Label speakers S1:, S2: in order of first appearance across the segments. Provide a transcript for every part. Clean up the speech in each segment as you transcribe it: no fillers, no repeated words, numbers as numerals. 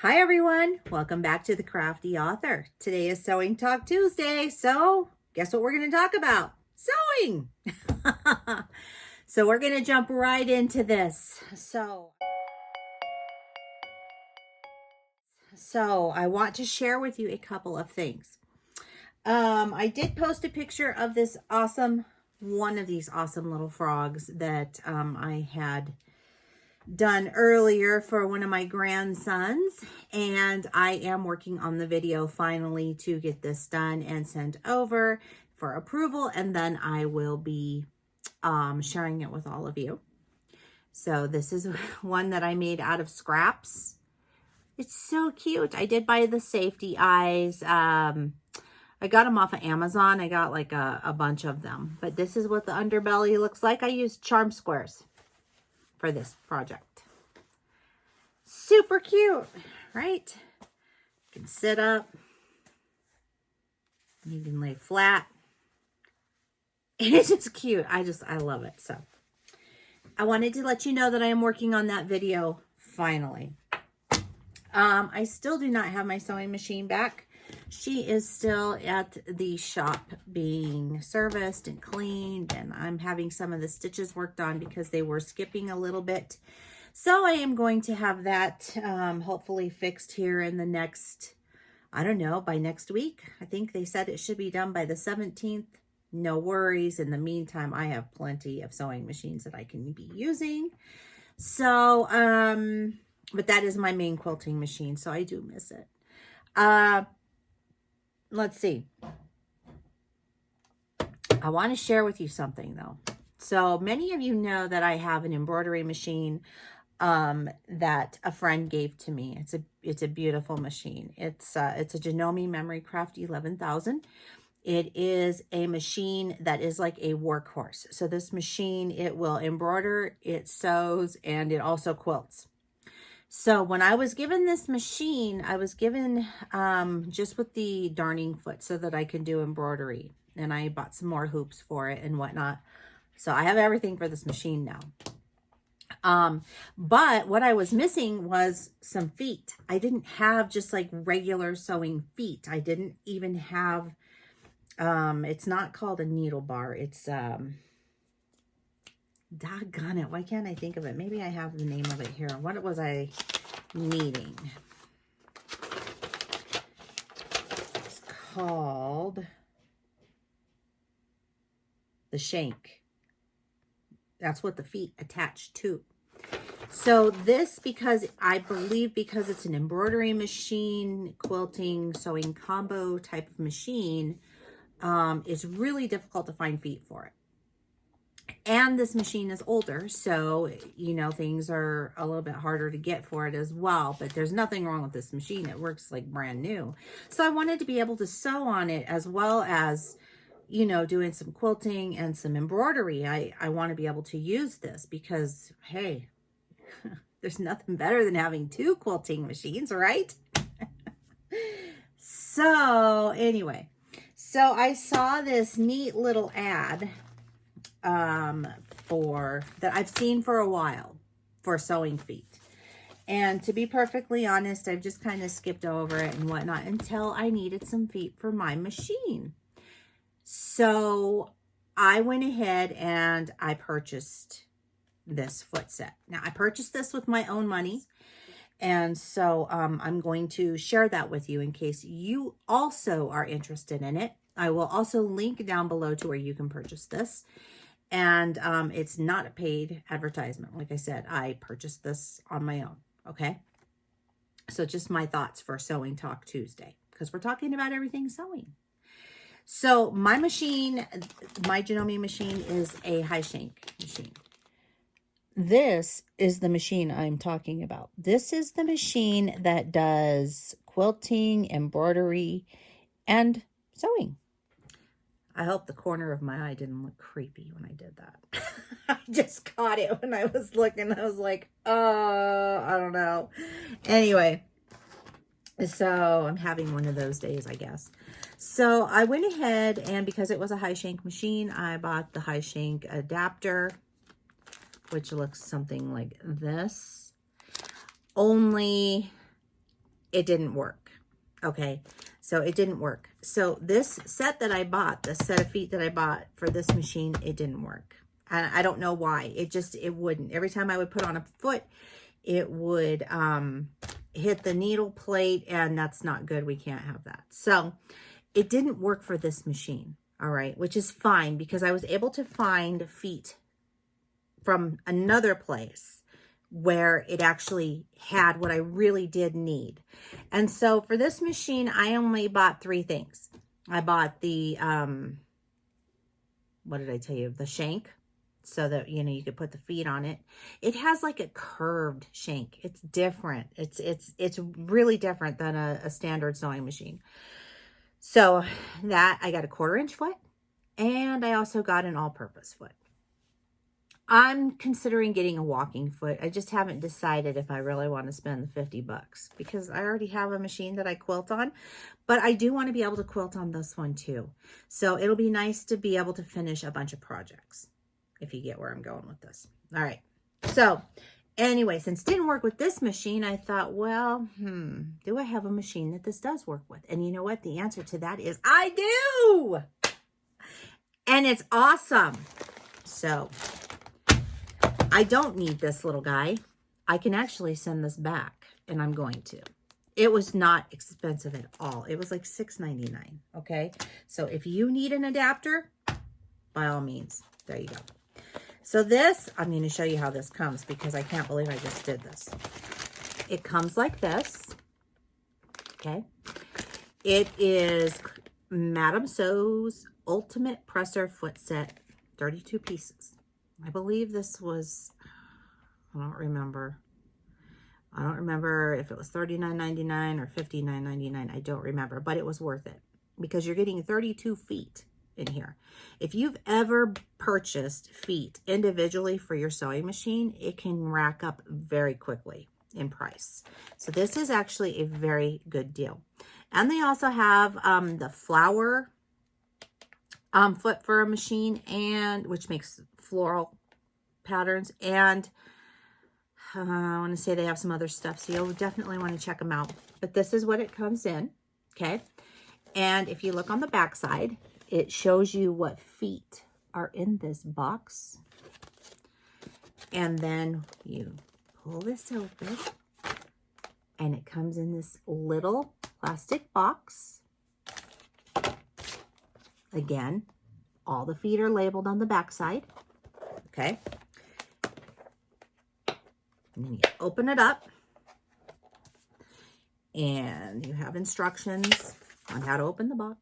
S1: Hi everyone, welcome back to the Crafty Author. Today is Sewing Talk Tuesday, so guess what we're going to talk about? Sewing! So we're going to jump right into this. So I want to share with you a couple of things. I did post a picture of this one of these awesome little frogs that I had done earlier for one of my grandsons, and I am working on the video finally to get this done and sent over for approval, and then I will be sharing it with all of you. So this is one that I made out of scraps. It's so cute. I did buy the safety eyes. I got them off of Amazon. I got like a bunch of them, but this is what the underbelly looks like. I used charm squares for this project. Super cute, right? You can sit up. You can lay flat. It's just cute. I love it. So I wanted to let you know that I am working on that video finally. I still do not have my sewing machine back. She is still at the shop being serviced and cleaned, and I'm having some of the stitches worked on because they were skipping a little bit. So I am going to have that hopefully fixed here in the next, I don't know, by next week. I think they said it should be done by the 17th. No worries. In the meantime, I have plenty of sewing machines that I can be using. So, but that is my main quilting machine, so I do miss it. Let's see. I want to share with you something though. So many of you know that I have an embroidery machine that a friend gave to me. It's a beautiful machine. It's a Janome Memory Craft 11,000. It is a machine that is like a workhorse. So this machine, it will embroider, it sews, and it also quilts. So when I was given this machine, I was given just with the darning foot so that I can do embroidery. And I bought some more hoops for it and whatnot. So I have everything for this machine now. But what I was missing was some feet. I didn't have just like regular sewing feet. I didn't even have, it's not called a needle bar. It's, doggone it. Why can't I think of it? Maybe I have the name of it here. What was I needing? It's called the Shank. That's what the feet attach to. So this, because I believe because it's an embroidery machine, quilting, sewing combo type of machine, it's really difficult to find feet for it. And this machine is older, so, you know, things are a little bit harder to get for it as well. But there's nothing wrong with this machine. It works like brand new. So I wanted to be able to sew on it as well as, you know, doing some quilting and some embroidery. I want to be able to use this because, hey, there's nothing better than having two quilting machines, right? So anyway, so I saw this neat little ad that I've seen for a while for sewing feet. And to be perfectly honest, I've just kind of skipped over it and whatnot until I needed some feet for my machine. So I went ahead and I purchased this foot set. Now I purchased this with my own money. And so I'm going to share that with you in case you also are interested in it. I will also link down below to where you can purchase this. And it's not a paid advertisement. Like I said, I purchased this on my own. Okay. So just my thoughts for Sewing Talk Tuesday, because we're talking about everything sewing. So my machine, my Janome machine, is a high shank machine. This is the machine I'm talking about. This is the machine that does quilting, embroidery, and sewing. I hope the corner of my eye didn't look creepy when I did that. I just caught it when I was looking. I was like, oh, I don't know. Anyway, so I'm having one of those days, I guess. So I went ahead, and because it was a high shank machine, I bought the high shank adapter, which looks something like this. Only it didn't work. Okay, so it didn't work. So this set that I bought, the set of feet that I bought for this machine, it didn't work. And I don't know why. It wouldn't. Every time I would put on a foot, it would hit the needle plate, and that's not good. We can't have that. So it didn't work for this machine, all right, which is fine because I was able to find feet from another place where it actually had what I really did need. And so for this machine, I only bought 3 things. I bought the, what did I tell you? The shank, so that, you know, you could put the feet on it. It has like a curved shank. It's different. It's really different than a standard sewing machine. So that, I got a 1/4 inch foot, and I also got an all-purpose foot. I'm considering getting a walking foot. I just haven't decided if I really want to spend the 50 bucks because I already have a machine that I quilt on, but I do want to be able to quilt on this one too. So it'll be nice to be able to finish a bunch of projects, if you get where I'm going with this. All right. So anyway, since it didn't work with this machine, I thought, well, do I have a machine that this does work with? And you know what? The answer to that is I do. And it's awesome. So I don't need this little guy. I can actually send this back, and I'm going to. It was not expensive at all. It was like $6.99, okay? So if you need an adapter, by all means, there you go. So this, I'm going to show you how this comes because I can't believe I just did this. It comes like this, okay? It is Madame Sew's Ultimate Presser Foot Set, 32 pieces. I believe this was, I don't remember if it was $39.99 or $59.99. I don't remember, but it was worth it because you're getting 32 feet in here. If you've ever purchased feet individually for your sewing machine, it can rack up very quickly in price. So this is actually a very good deal. And they also have the flower foot for a machine, and which makes floral patterns, and I want to say they have some other stuff, so you'll definitely want to check them out. But this is what it comes in, okay? And if you look on the back side, it shows you what feet are in this box. And then you pull this open, and it comes in this little plastic box. Again, all the feet are labeled on the back side, okay? And then you open it up, and you have instructions on how to open the box.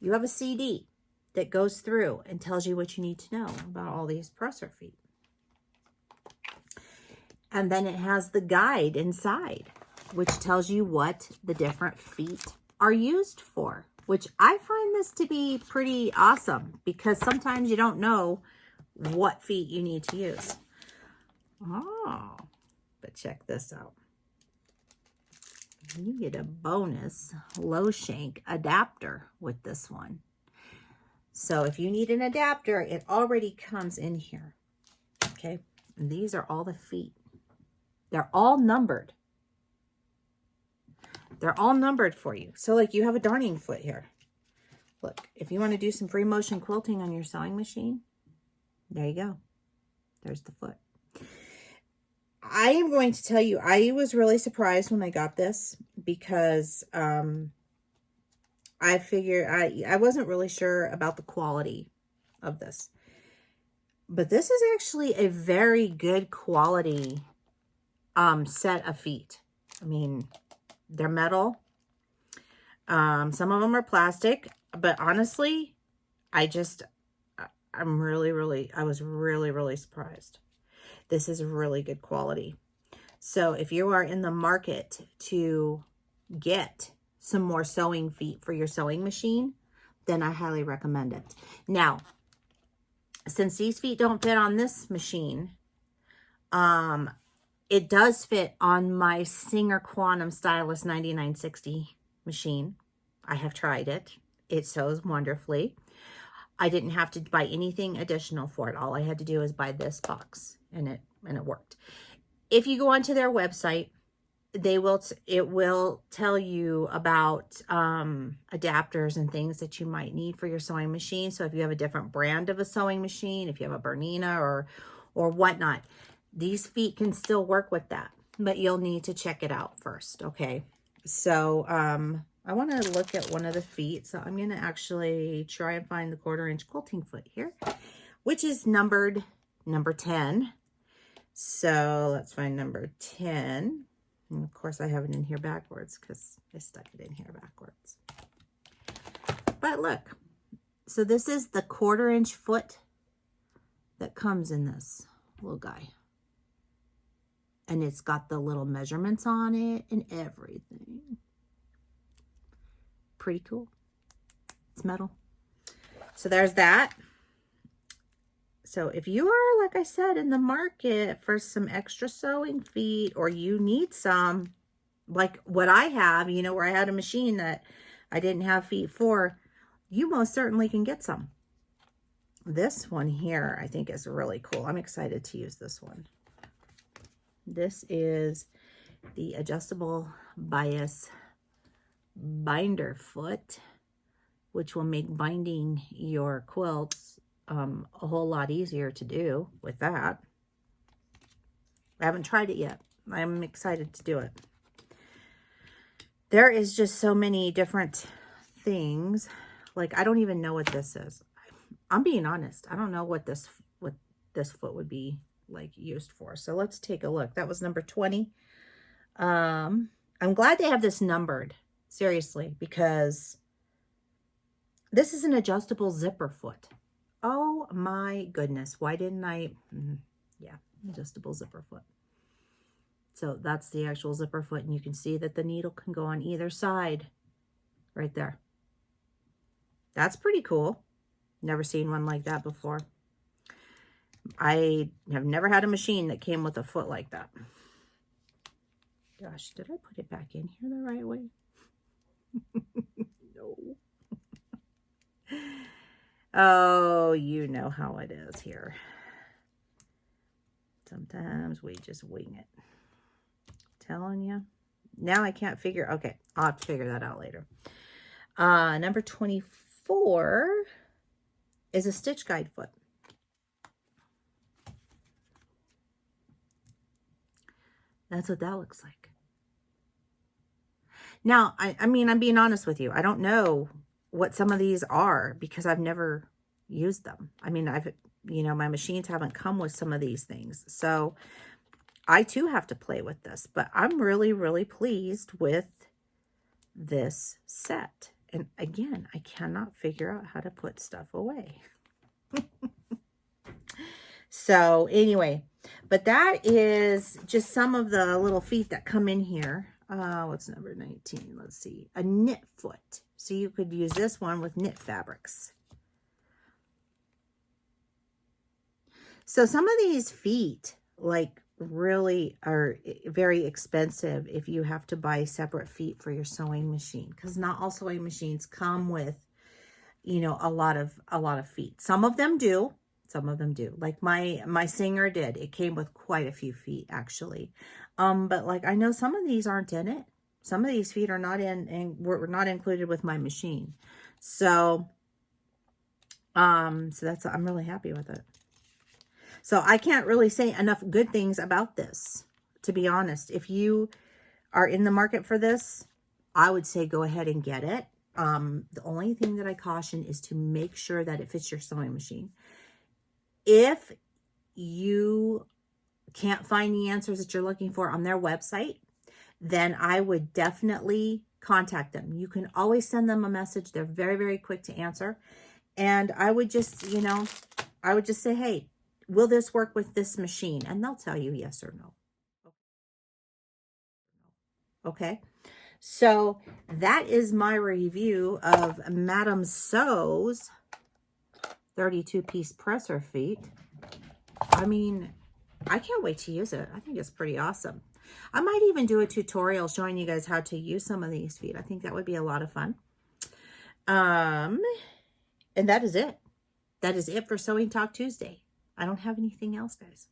S1: You have a CD that goes through and tells you what you need to know about all these presser feet. And then it has the guide inside, which tells you what the different feet are used for, which I find this to be pretty awesome because sometimes you don't know what feet you need to use. Oh, but check this out. You get a bonus low shank adapter with this one. So if you need an adapter, it already comes in here. Okay, and these are all the feet. They're all numbered. They're all numbered for you. So like you have a darning foot here. Look, if you want to do some free motion quilting on your sewing machine, there you go. There's the foot. I am going to tell you, I was really surprised when I got this because I figured I wasn't really sure about the quality of this. But this is actually a very good quality set of feet. I mean, they're metal. Some of them are plastic, but honestly, I was really surprised. This is really good quality. So if you are in the market to get some more sewing feet for your sewing machine, then I highly recommend it. Now, since these feet don't fit on this machine, it does fit on my Singer Quantum Stylus 9960 machine. I have tried it. It sews wonderfully. I didn't have to buy anything additional for it. All I had to do is buy this box, and it worked. if you go onto their website, it will tell you about adapters and things that you might need for your sewing machine. So if you have a different brand of a sewing machine, if you have a Bernina or whatnot, these feet can still work with that, but you'll need to check it out first. Okay. So I want to look at one of the feet. So I'm going to actually try and find the 1/4 inch quilting foot here, which is numbered number 10. So let's find number 10. And of course I have it in here backwards because I stuck it in here backwards. But look, so this is the 1/4 inch foot that comes in this little guy. And it's got the little measurements on it and everything. Pretty cool. It's metal. So there's that. So if you are, like I said, in the market for some extra sewing feet, or you need some, like what I have, you know, where I had a machine that I didn't have feet for, you most certainly can get some. This one here, I think, is really cool. I'm excited to use this one. This is the adjustable bias binder foot, which will make binding your quilts a whole lot easier to do with that. I haven't tried it yet. I'm excited to do it. There is just so many different things. Like, I don't even know what this is. I'm being honest. I don't know what this foot would be like used for. So let's take a look. That was number 20. I'm glad they have this numbered, seriously, because this is an adjustable zipper foot. Oh my goodness. Why didn't I? Yeah, adjustable zipper foot. So that's the actual zipper foot, and you can see that the needle can go on either side right there. That's pretty cool. Never seen one like that before. I have never had a machine that came with a foot like that. Gosh, did I put it back in here the right way? No. Oh, you know how it is here. Sometimes we just wing it. Telling you. Now I can't figure. Okay, I'll have to figure that out later. Number 24 is a stitch guide foot. That's what that looks like. Now, I mean, I'm being honest with you. I don't know what some of these are because I've never used them. I mean, my machines haven't come with some of these things. So I too have to play with this, but I'm really, really pleased with this set. And again, I cannot figure out how to put stuff away. So anyway, but that is just some of the little feet that come in here. What's number 19? Let's see. A knit foot. So you could use this one with knit fabrics. So some of these feet, like, really are very expensive if you have to buy separate feet for your sewing machine, because not all sewing machines come with, you know, a lot of feet. Some of them do. Some of them do. Like my Singer did. It came with quite a few feet, actually. But like, I know some of these aren't in it. Some of these feet are not in, and were not included with my machine. So, that's, I'm really happy with it. So I can't really say enough good things about this, to be honest. If you are in the market for this, I would say go ahead and get it. The only thing that I caution is to make sure that it fits your sewing machine. If you can't find the answers that you're looking for on their website, then I would definitely contact them. You can always send them a message. They're very, very quick to answer. And I would just, you know, I would just say, hey, will this work with this machine? And they'll tell you yes or no. Okay. So that is my review of Madame Sew's 32-piece presser feet. I mean, I can't wait to use it. I think it's pretty awesome. I might even do a tutorial showing you guys how to use some of these feet. I think that would be a lot of fun. And that is it. That is it for Sewing Talk Tuesday. I don't have anything else, guys.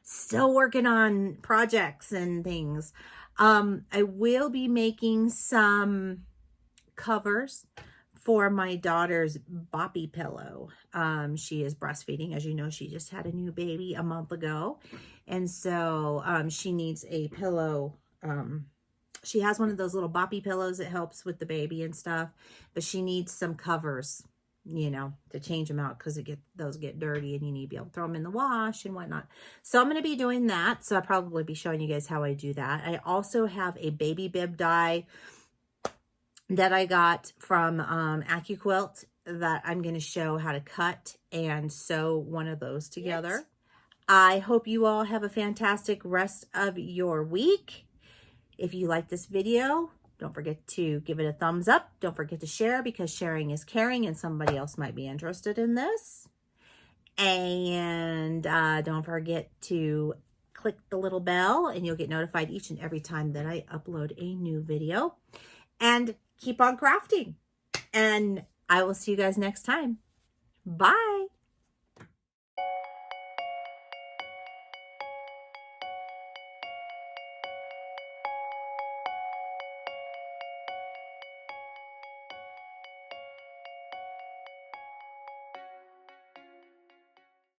S1: Still working on projects and things. I will be making some covers for my daughter's boppy pillow. She is breastfeeding. As you know, she just had a new baby a month ago. And so she needs a pillow. She has one of those little boppy pillows that helps with the baby and stuff, but she needs some covers, you know, to change them out because those get dirty and you need to be able to throw them in the wash and whatnot. So I'm going to be doing that. So I'll probably be showing you guys how I do that. I also have a baby bib die that I got from AccuQuilt that I'm going to show how to cut and sew one of those together. Yes. I hope you all have a fantastic rest of your week. If you like this video, don't forget to give it a thumbs up. Don't forget to share because sharing is caring and somebody else might be interested in this. And don't forget to click the little bell and you'll get notified each and every time that I upload a new video. And keep on crafting. And I will see you guys next time. Bye.